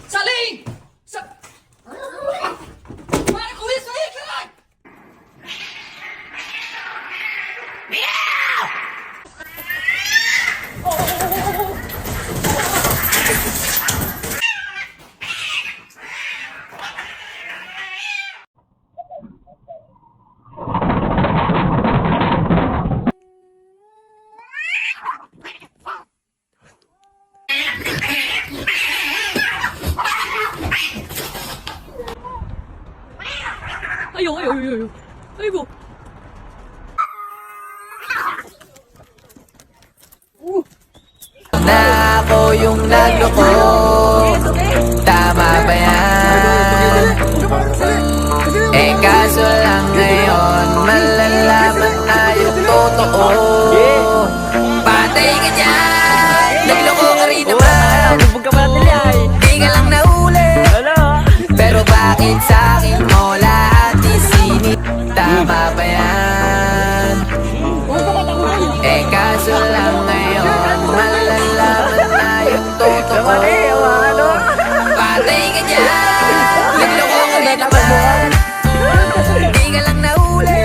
Saling! Parang kuwis! Saling! Saling! Ayo. Ayo. Na ako yung nagloko. Tama ba yan? Eh kaso lang ngayon malalaman na yung totoo. Patay ka dyan! Nagloko ka rin naman. Di ka lang nahuli. Pero bakit sa'kin mo lahat isinit? Tama ba yan? Eh kaso lang ngayon malalaman na yung totoo. Patay ka dyan! Nagloko ka rin naman. Di ka lang nahuli.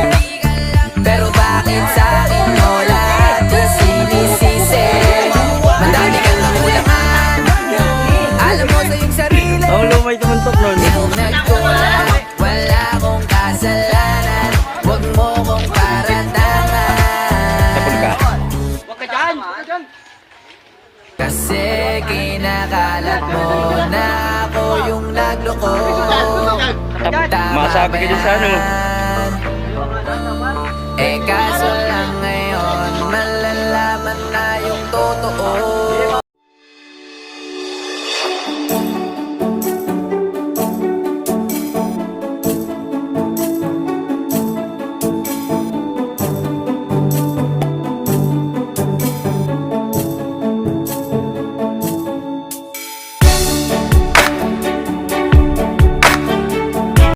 Pero bakit sa'kin mo lahat isinisisi? Madami kang kakulangan. Alam mo sa iyong sarili. Lumay tumuntok nun. Ikaw nagkulang, wala akong kasalanan. Huwag mo kong paratangan. Huwag ka dyan! Kasi kinakalat mo na ako yung nagloko. Tama Masabi ka dyan sa ano? ba yan? Eh kaso lang ngayon